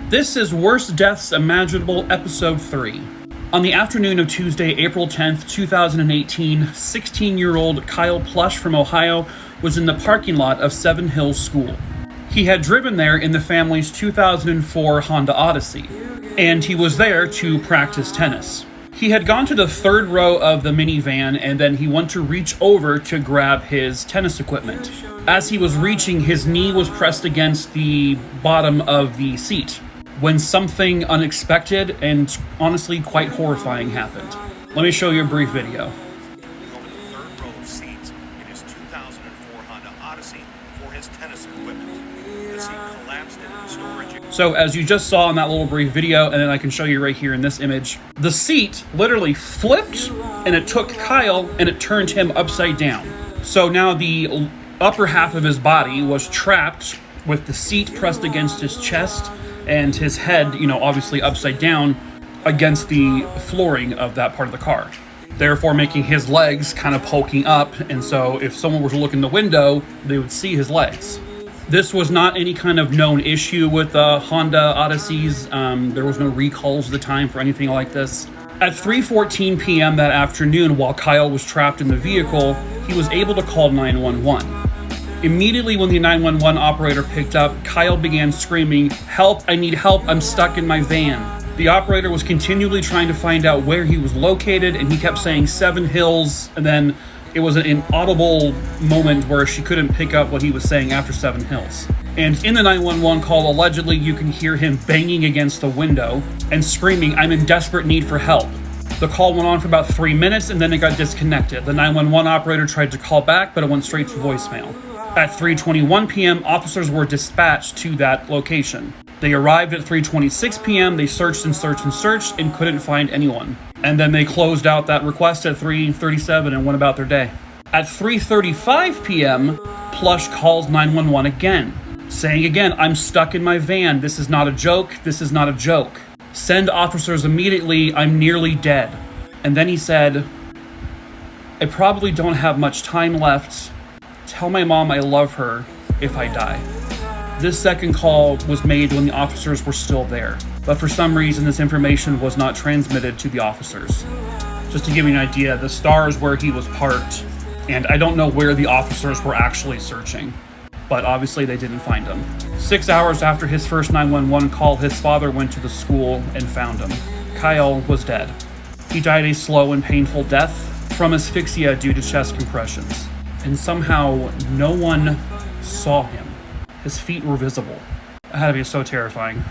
This is Worst Deaths Imaginable, Episode 3. On the afternoon of Tuesday, April 10th, 2018, 16-year-old Kyle Plush from Ohio was in the parking lot of Seven Hills School. He had driven there in the family's 2004 Honda Odyssey, and he was there to practice tennis. He had gone to the third row of the minivan, and then he went to reach over to grab his tennis equipment. As he was reaching, his knee was pressed against the bottom of the seat, when something unexpected and honestly quite horrifying happened. Let me show you a brief video. Over the third row of seats in his 2004 Honda Odyssey for his tennis equipment. The seat collapsed into storage. So as you just saw in that little brief video, and then I can show you right here in this image, the seat literally flipped and it took Kyle and it turned him upside down. So now the upper half of his body was trapped with the seat pressed against his chest and his head, obviously upside down against the flooring of that part of the car, therefore making his legs kind of poking up, and so if someone were to look in the window, they would see his legs. This was not any kind of known issue with the Honda Odysseys. There was no recalls at the time for anything like this. At 3:14 p.m. that afternoon, while Kyle was trapped in the vehicle, he was able to call 911. Immediately when the 911 operator picked up, Kyle began screaming, "Help, I need help, I'm stuck in my van." The operator was continually trying to find out where he was located, and he kept saying Seven Hills, and then it was an inaudible moment where she couldn't pick up what he was saying after Seven Hills. And in the 911 call, allegedly, you can hear him banging against the window and screaming, "I'm in desperate need for help." The call went on for about 3 minutes, and then it got disconnected. The 911 operator tried to call back, but it went straight to voicemail. At 3:21 p.m., officers were dispatched to that location. They arrived at 3:26 p.m., they searched and couldn't find anyone. And then they closed out that request at 3:37 and went about their day. At 3:35 p.m., Plush calls 911 again, saying again, "I'm stuck in my van. This is not a joke. This is not a joke. Send officers immediately. I'm nearly dead." And then he said, "I probably don't have much time left. Tell my mom I love her if I die." This second call was made when the officers were still there, but for some reason this information was not transmitted to the officers. Just to give you an idea, the star is where he was parked, and I don't know where the officers were actually searching, but obviously they didn't find him. 6 hours after his first 911 call, his father went to the school and found him. Kyle was dead. He died a slow and painful death from asphyxia due to chest compressions. And somehow no one saw him. His feet were visible. That had to be so terrifying.